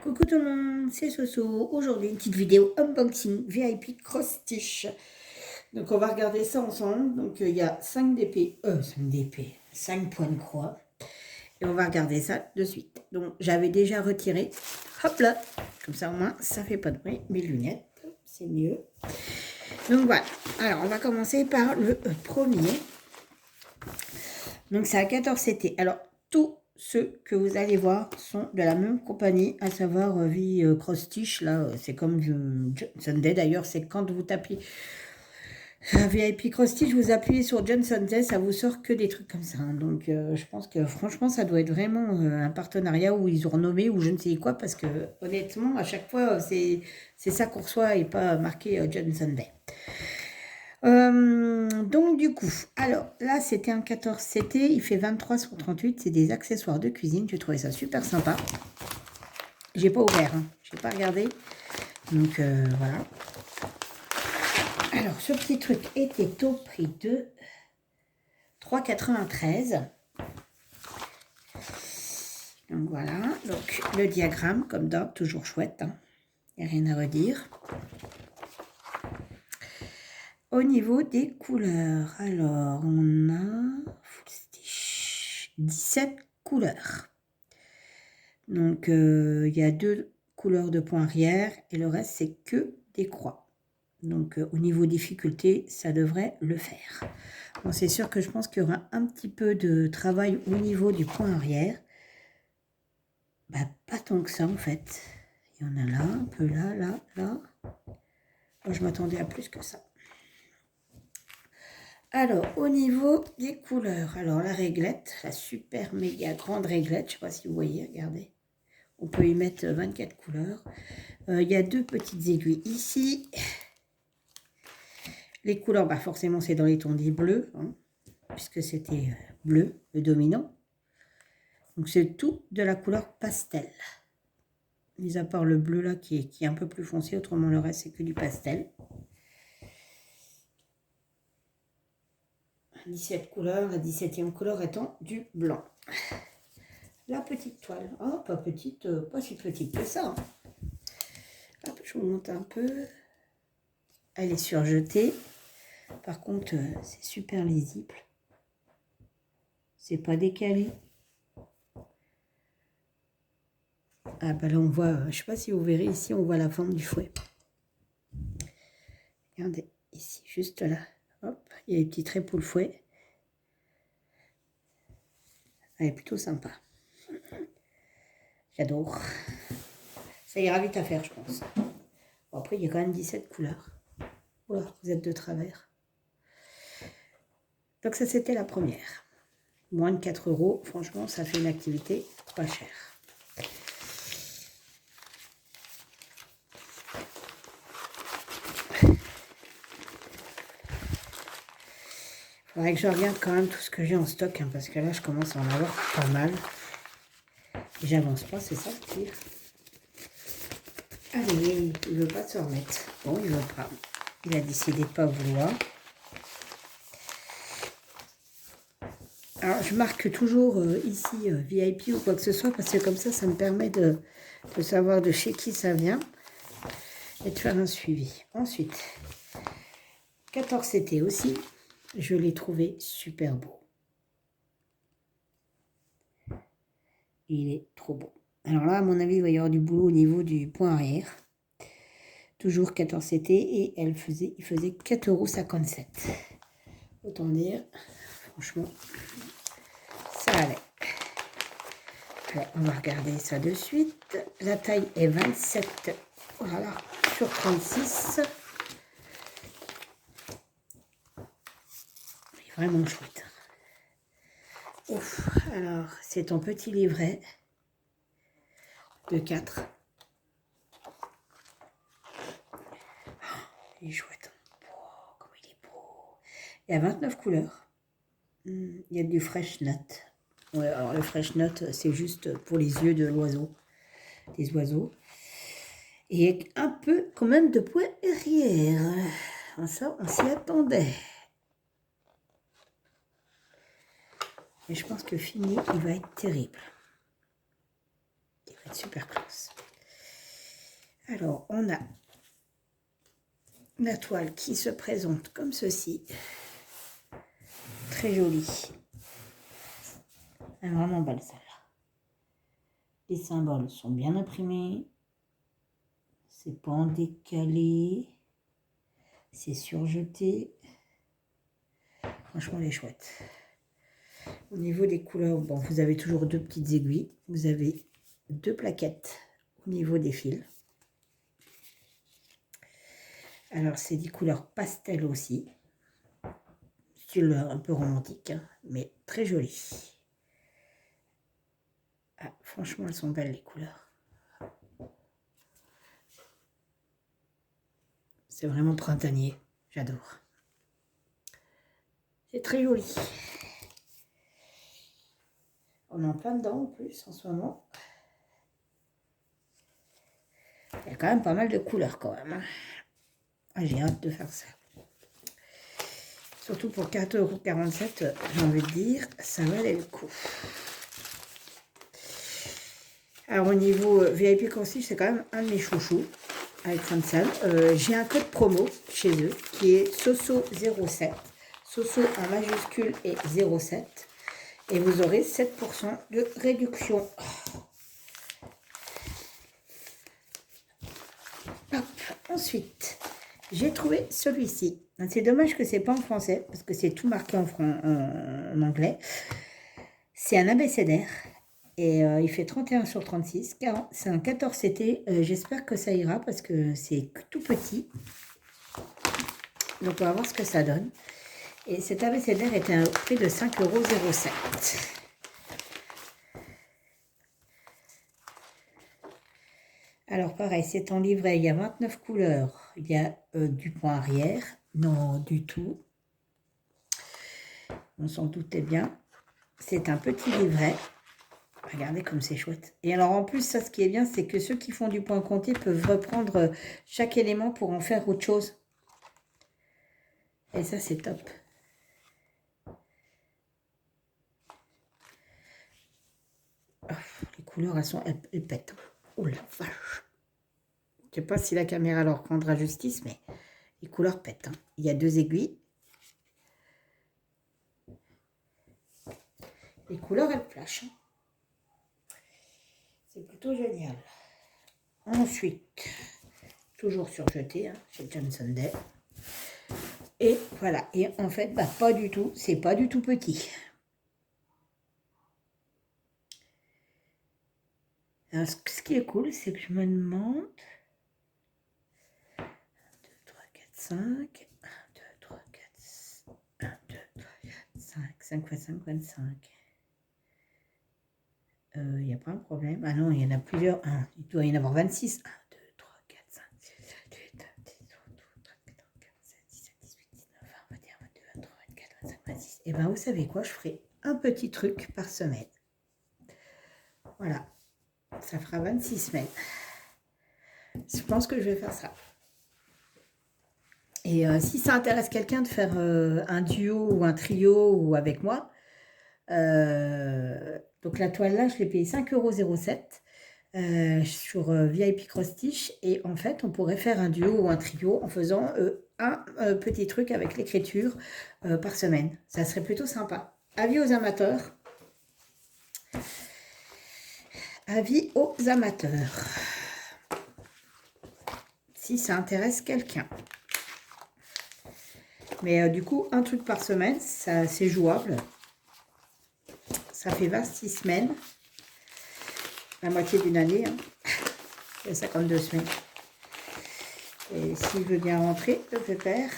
Coucou tout le monde, c'est Soso. Aujourd'hui, une petite vidéo unboxing VIP Cross Stitch. Donc, on va regarder ça ensemble. Donc, il y a 5 DP, 5 points de croix. Et on va regarder ça de suite. Donc, j'avais déjà retiré. Hop là. Comme ça, au moins, ça fait pas de bruit. Mes lunettes, c'est mieux. Donc, voilà. Alors, on va commencer par le premier. Donc, c'est à 14 CT. Alors, tout ceux que vous allez voir sont de la même compagnie, à savoir Vie Cross Stitch. Là, c'est comme Johnson Day. D'ailleurs, c'est quand vous tapez VIP Cross Stitch, vous appuyez sur Johnson Day, ça vous sort que des trucs comme ça. Hein. Donc, je pense que franchement, ça doit être vraiment un partenariat où ils ont renommé ou je ne sais quoi, parce que honnêtement, à chaque fois, c'est ça qu'on reçoit et pas marqué Johnson Day. Donc du coup, alors là c'était un 14 CT, il fait 23 sur 38, c'est des accessoires de cuisine, j'ai trouvé ça super sympa. J'ai pas ouvert, hein. J'ai pas regardé, donc voilà. Alors ce petit truc était au prix de 3,93. Donc voilà, donc le diagramme comme d'hab, toujours chouette, hein. Il n'y a rien à redire. Au niveau des couleurs, alors on a 17 couleurs. Donc il y a 2 couleurs de point arrière et le reste c'est que des croix. Donc au niveau difficulté, ça devrait le faire. Bon, c'est sûr que je pense qu'il y aura un petit peu de travail au niveau du point arrière. Bah, pas tant que ça en fait. Il y en a là, un peu là, là, là. Moi, je m'attendais à plus que ça. Alors, au niveau des couleurs, alors la réglette, la super méga grande réglette, je ne sais pas si vous voyez, regardez. On peut y mettre 24 couleurs. Il y a 2 petites aiguilles ici. Les couleurs, bah forcément, c'est dans les tons dits bleus, hein, puisque c'était bleu, le dominant. Donc, c'est tout de la couleur pastel. Mis à part le bleu là qui est un peu plus foncé, autrement le reste, c'est que du pastel. 17 couleurs, la 17e couleur étant du blanc. La petite toile, oh, pas petite, pas si petite que ça. Hein. Hop, je vous montre un peu. Elle est surjetée. Par contre, c'est super lisible. C'est pas décalé. Ah bah là on voit, je sais pas si vous verrez ici, on voit la forme du fouet. Regardez, ici, juste là. Hop, il y a les petits traits pour le fouet. Elle est plutôt sympa. J'adore. Ça ira vite à faire, je pense. Bon, après, il y a quand même 17 couleurs. Voilà, vous êtes de travers. Donc ça, c'était la première. Moins de 4 €. Franchement, ça fait une activité pas chère. Il faudrait que je regarde quand même tout ce que j'ai en stock, hein, parce que là, je commence à en avoir pas mal. Et j'avance pas, c'est ça le pire. Allez, il veut pas se remettre. Bon, il veut pas. Il a décidé de pas vouloir. Alors, je marque toujours ici VIP ou quoi que ce soit, parce que comme ça, ça me permet de savoir de chez qui ça vient et de faire un suivi. Ensuite, 14 CT aussi, je l'ai trouvé super beau. Il est trop beau. Alors là, à mon avis, il va y avoir du boulot au niveau du point arrière. Toujours 14 CT et il faisait 4,57 €. Autant dire, franchement, ça allait. Alors, on va regarder ça de suite. La taille est 27, voilà, sur 36. Il est vraiment chouette. Ouf, alors, c'est ton petit livret de 4. Il est chouette. Oh, comme il est beau. Il y a 29 couleurs. Il y a du fresh nut. Ouais, alors le fresh nut, c'est juste pour les yeux de l'oiseau. Des oiseaux. Et un peu quand même de point arrière. Ça, on s'y attendait. Et je pense que fini, il va être terrible. Il va être super classe. Alors, on a la toile qui se présente comme ceci. Très jolie. Elle est vraiment belle celle-là. Les symboles sont bien imprimés. C'est pas en décalé. C'est surjeté. Franchement, elle est chouette. Au niveau des couleurs, bon, vous avez toujours deux petites aiguilles. Vous avez deux plaquettes au niveau des fils. Alors, c'est des couleurs pastel aussi. Style un peu romantique, hein, mais très joli. Ah, franchement, elles sont belles les couleurs. C'est vraiment printanier. J'adore. C'est très joli. On est en plein dedans en plus en ce moment. Il y a quand même pas mal de couleurs quand même. Ah, j'ai hâte de faire ça. Surtout pour 4,47 €, j'ai envie de dire, ça valait le coup. Alors au niveau VIP Concierge, c'est quand même un de mes chouchous avec Fransal. J'ai un code promo chez eux qui est SOSO07. SOSO en majuscule et 07. Et vous aurez 7% de réduction. Hop. Ensuite, j'ai trouvé celui-ci. C'est dommage que c'est pas en français, parce que c'est tout marqué en anglais. C'est un abécédaire. Et il fait 31 sur 36. C'est un 14 CT. J'espère que ça ira, parce que c'est tout petit. Donc on va voir ce que ça donne. Et cet abécédaire était à un prix de 5,07 €. Alors pareil, c'est en livret, il y a 29 couleurs, il y a du point arrière, non du tout, on s'en doutait bien, c'est un petit livret, regardez comme c'est chouette. Et alors en plus, ça ce qui est bien, c'est que ceux qui font du point compté peuvent reprendre chaque élément pour en faire autre chose. Et ça c'est top. Oh, les couleurs, elles pètent. Oh la vache. Je ne sais pas si la caméra leur rendra justice, mais les couleurs pètent. Hein. Il y a deux aiguilles. Les couleurs, elles flashent. Hein. C'est plutôt génial. Ensuite, toujours surjeté, hein, chez Johnson Day. Et voilà. Et en fait, bah, pas du tout. C'est pas du tout petit. Alors, ce qui est cool, c'est que je me demande... 1, 2, 3, 4, 5. 1, 2, 3, 4... 1, 2, 3, 4, 5. 5 x 5, 25. Il n'y a pas un problème. Ah non, il y en a plusieurs. Il doit y en avoir 26. 1, 2, 3, 4, 5, 6, 7, 8, 9, 10, 11, 12, 13, 14, 15, 16, 17, 18, 19, 20, 21, 22, 23, 24, 25, 26. Et bien, vous savez quoi? Je ferai un petit truc par semaine. Voilà. Ça fera 26 semaines. Je pense que je vais faire ça. Et si ça intéresse quelqu'un de faire un duo ou un trio ou avec moi, donc la toile là, je l'ai payée 5,07 € sur VIP Cross Stitch. Et en fait, on pourrait faire un duo ou un trio en faisant un petit truc avec l'écriture par semaine. Ça serait plutôt sympa. Avis aux amateurs. Avis aux amateurs. Si ça intéresse quelqu'un. Mais du coup, un truc par semaine, c'est jouable. Ça fait 26 semaines. La moitié d'une année. Hein. Il y a 52 semaines. Et s'il veut bien rentrer, le pépère.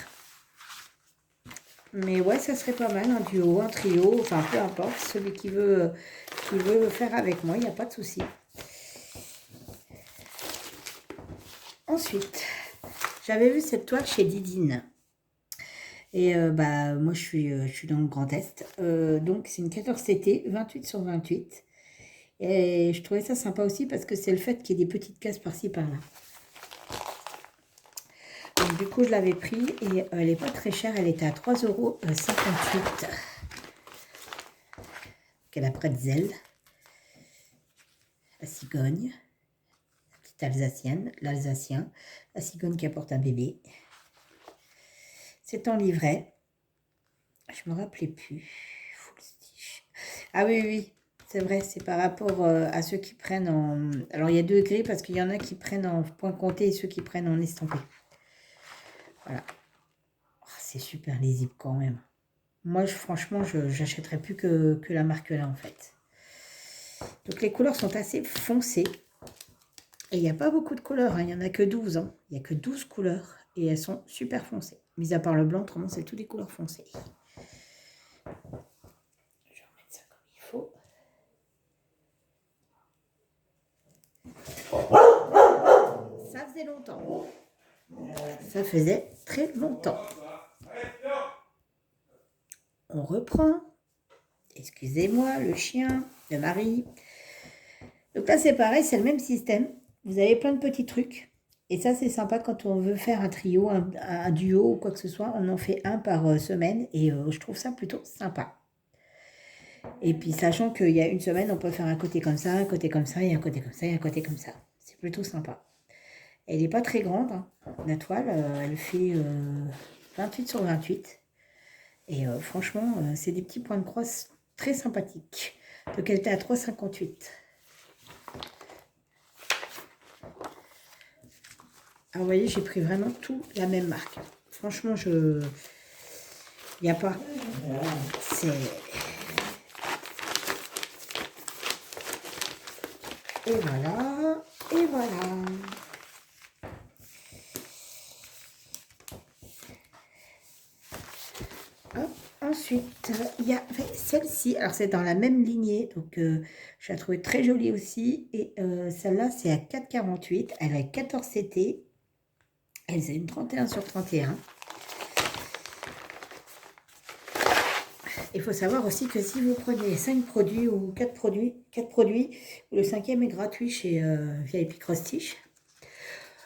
Mais ouais, ça serait pas mal. Un duo, un trio, enfin peu importe. Celui qui veut faire avec moi, il n'y a pas de souci. Ensuite, j'avais vu cette toile chez Didine. Et bah, moi, je suis dans le Grand Est. Donc, c'est une 14 CT, 28 sur 28. Et je trouvais ça sympa aussi parce que c'est le fait qu'il y ait des petites cases par-ci, par-là. Donc, du coup, je l'avais pris et elle n'est pas très chère. Elle était à 3,58 €. Qu'elle a pretzel. La cigogne. La petite petite alsacienne, l'alsacien, la cigogne qui apporte un bébé. C'est en livret. Je me rappelais plus. Full stitch. Ah oui, oui, c'est vrai, c'est par rapport à ceux qui prennent en... Alors, il y a deux grilles parce qu'il y en a qui prennent en point compté et ceux qui prennent en estampé. Voilà. Oh, c'est super lisible quand même. Moi, franchement, je n'achèterais plus que la marque là, en fait. Donc, les couleurs sont assez foncées. Et il n'y a pas beaucoup de couleurs, hein. Il n'y en a que 12. Hein. Il n'y a que 12 couleurs. Et elles sont super foncées. Mis à part le blanc, autrement, c'est toutes les couleurs foncées. Je vais remettre ça comme il faut. Ça faisait longtemps. Ça faisait très longtemps. On reprend. Excusez-moi, le chien, le mari. Donc là, c'est pareil, c'est le même système. Vous avez plein de petits trucs. Et ça, c'est sympa quand on veut faire un trio, un duo ou quoi que ce soit. On en fait un par semaine et je trouve ça plutôt sympa. Et puis, sachant qu'il y a une semaine, on peut faire un côté comme ça, un côté comme ça, et un côté comme ça, et un côté comme ça. C'est plutôt sympa. Elle n'est pas très grande, hein. La toile, elle fait 28 sur 28. Et franchement, c'est des petits points de croix très sympathiques. Donc, elle était à 3,58. Alors, vous voyez, j'ai pris vraiment tout la même marque. Franchement, il n'y a pas... C'est... Et voilà, et voilà. Hop. Ensuite, il y a celle-ci. Alors, c'est dans la même lignée. Donc, je la trouvais très jolie aussi. Et celle-là, c'est à 4,48. Elle a 14 CT. Elle a une 31 sur 31. Il faut savoir aussi que si vous prenez 5 produits ou 4 produits, le 5e est gratuit chez VIP Cross Stitch.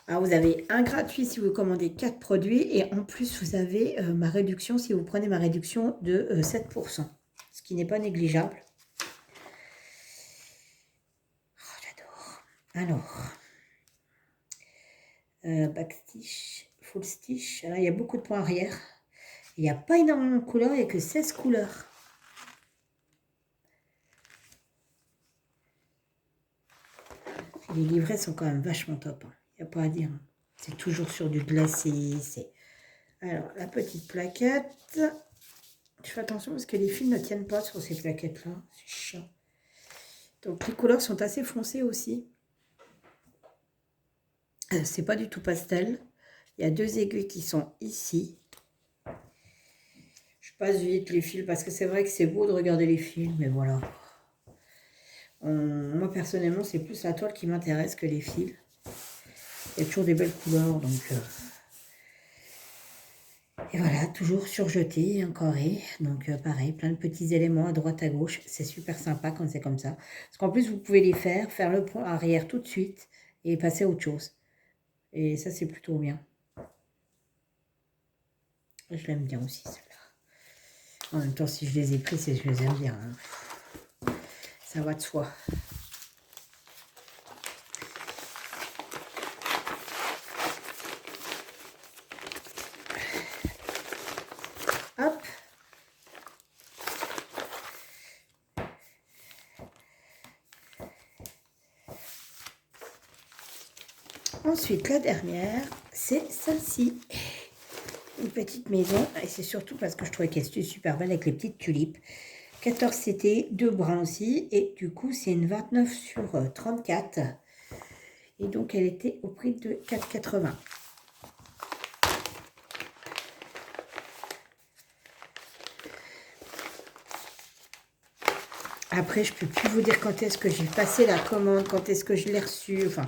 Alors, vous avez un gratuit si vous commandez 4 produits et en plus, vous avez ma réduction si vous prenez ma réduction de 7%, ce qui n'est pas négligeable. Oh, j'adore. Alors, backstitch, full stitch. Alors, il y a beaucoup de points arrière. Il n'y a pas énormément de couleurs, il n'y a que 16 couleurs. Les livrets sont quand même vachement top. Il n'y a pas à dire. C'est toujours sur du glacé. Alors, la petite plaquette. Je fais attention parce que les fils ne tiennent pas sur ces plaquettes-là. C'est chiant. Donc, les couleurs sont assez foncées aussi. C'est pas du tout pastel. Il y a 2 aiguilles qui sont ici. Je passe vite les fils parce que c'est vrai que c'est beau de regarder les fils, mais voilà. Moi, personnellement, c'est plus la toile qui m'intéresse que les fils. Il y a toujours des belles couleurs, donc... Et voilà, toujours surjeté, encoré. Donc, pareil, plein de petits éléments à droite, à gauche. C'est super sympa quand c'est comme ça. Parce qu'en plus, vous pouvez les faire le point arrière tout de suite et passer à autre chose. Et ça, c'est plutôt bien. Je l'aime bien aussi, celle-là. En même temps, si je les ai pris, c'est que je les aime bien. Hein. Ça va de soi. Hop. Ensuite, la dernière, c'est celle-ci. Une petite maison. Et c'est surtout parce que je trouvais qu'elle était super belle avec les petites tulipes. 14 CT, 2 brins aussi. Et du coup, c'est une 29 sur 34. Et donc, elle était au prix de 4,80. Après, je ne peux plus vous dire quand est-ce que j'ai passé la commande, quand est-ce que je l'ai reçue. Enfin,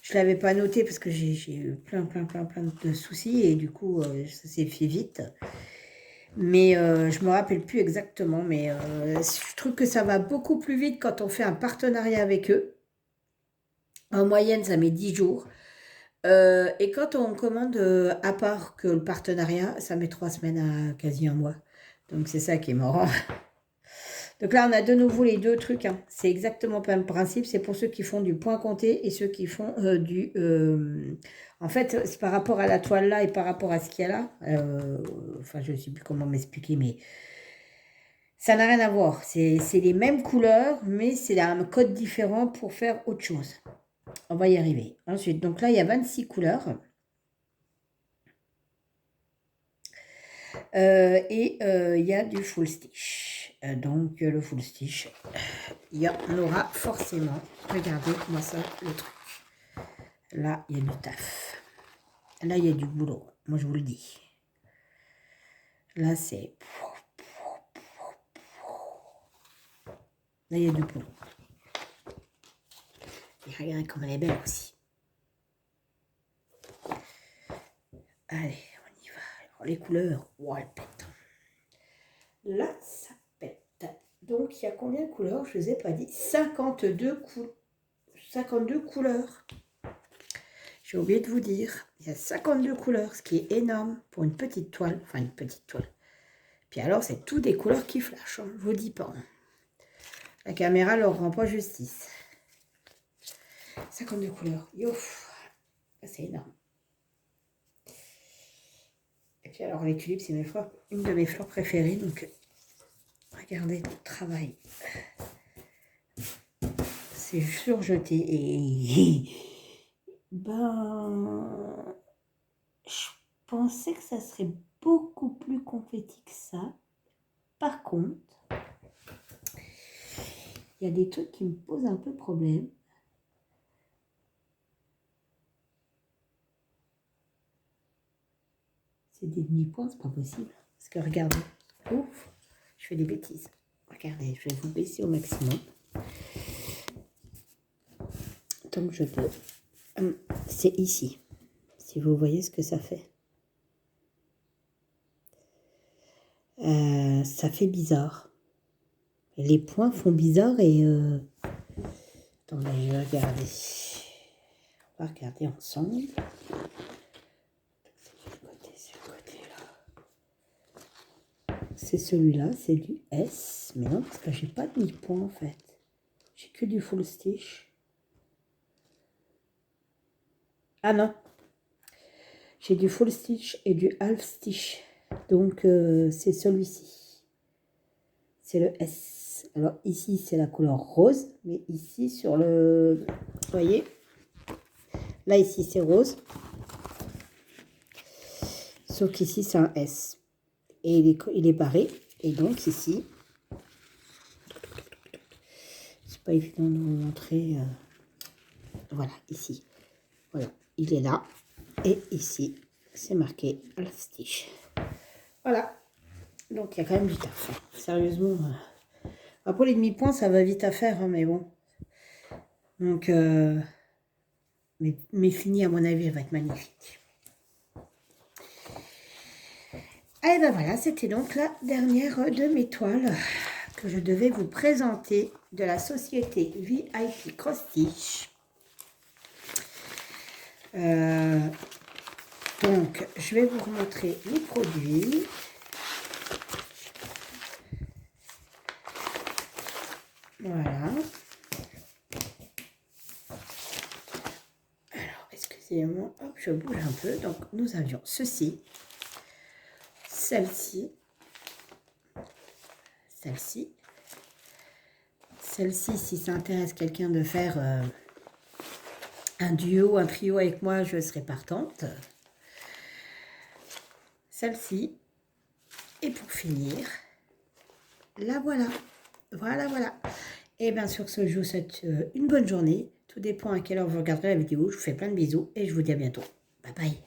je ne l'avais pas noté parce que j'ai eu plein de soucis. Et du coup, ça s'est fait vite. Mais je ne me rappelle plus exactement. Mais je trouve que ça va beaucoup plus vite quand on fait un partenariat avec eux. En moyenne, ça met 10 jours. Et quand on commande à part que le partenariat, ça met 3 semaines à quasi un mois. Donc, c'est ça qui est marrant. Donc là, on a de nouveau les deux trucs. Hein. C'est exactement le même principe. C'est pour ceux qui font du point compté et ceux qui font du... En fait, c'est par rapport à la toile là et par rapport à ce qu'il y a là. Enfin, je ne sais plus comment m'expliquer, mais ça n'a rien à voir. C'est les mêmes couleurs, mais c'est un code différent pour faire autre chose. On va y arriver. Ensuite, donc là, il y a 26 couleurs. Et il y a du full stitch. Donc, le full stitch, il y en aura forcément. Regardez comment ça, le truc. Là, il y a du taf. Là, il y a du boulot. Moi, je vous le dis. Là, c'est... Là, il y a du boulot. Et regardez comme elle est belle aussi. Allez, on y va. Alors, les couleurs, oh, elles pètent. Là, ça pète. Donc, il y a combien de couleurs? Je ne vous ai pas dit. 52 couleurs. J'ai oublié de vous dire. Il y a 52 couleurs, ce qui est énorme pour une petite toile. Enfin, une petite toile. Puis alors, c'est tout des couleurs qui flashent. Hein, je vous dis pas. Hein. La caméra leur rend pas justice. 52 couleurs. Youf. C'est énorme. Et puis alors, les tulipes, c'est une de mes fleurs préférées. Donc, regardez le travail. C'est surjeté. Et ben, je pensais que ça serait beaucoup plus confetti que ça. Par contre, il y a des trucs qui me posent un peu problème. C'est des demi-points, c'est pas possible. Parce que regardez, ouf, je fais des bêtises. Regardez, je vais vous baisser au maximum. Tant que je peux. C'est ici. Si vous voyez ce que ça fait. Ça fait bizarre. Les points font bizarre et... Attendez, regardez. On va regarder ensemble. C'est celui-là, c'est du S. Mais non, parce que j'ai pas de mi-point en fait. J'ai que du full stitch. Ah non. J'ai du full stitch et du half stitch. Donc c'est celui-ci. C'est le S. Alors ici c'est la couleur rose. Mais ici sur le... Vous voyez? Là ici c'est rose. Sauf qu'ici c'est un S. Et il est barré. Et donc ici... C'est pas évident de vous montrer. Voilà, ici. Voilà, il est là. Et ici, c'est marqué half stitch. Voilà. Donc, il y a quand même du taf. Hein. Sérieusement. Après, les demi-points, ça va vite à faire, hein, mais bon. Donc, mais fini, à mon avis, elle va être magnifique. Et ben voilà, c'était donc la dernière de mes toiles que je devais vous présenter de la société VIP Cross Stitch. Donc, je vais vous remontrer les produits. Voilà. Alors, excusez-moi, hop, je bouge un peu. Donc, nous avions ceci, celle-ci, celle-ci, celle-ci, si ça intéresse quelqu'un de faire un duo, un trio avec moi, je serai partante. Celle-ci. Et pour finir, la voilà. Voilà, voilà. Et bien sur ce, je vous souhaite une bonne journée. Tout dépend à quelle heure vous regarderez la vidéo. Je vous fais plein de bisous et je vous dis à bientôt. Bye bye.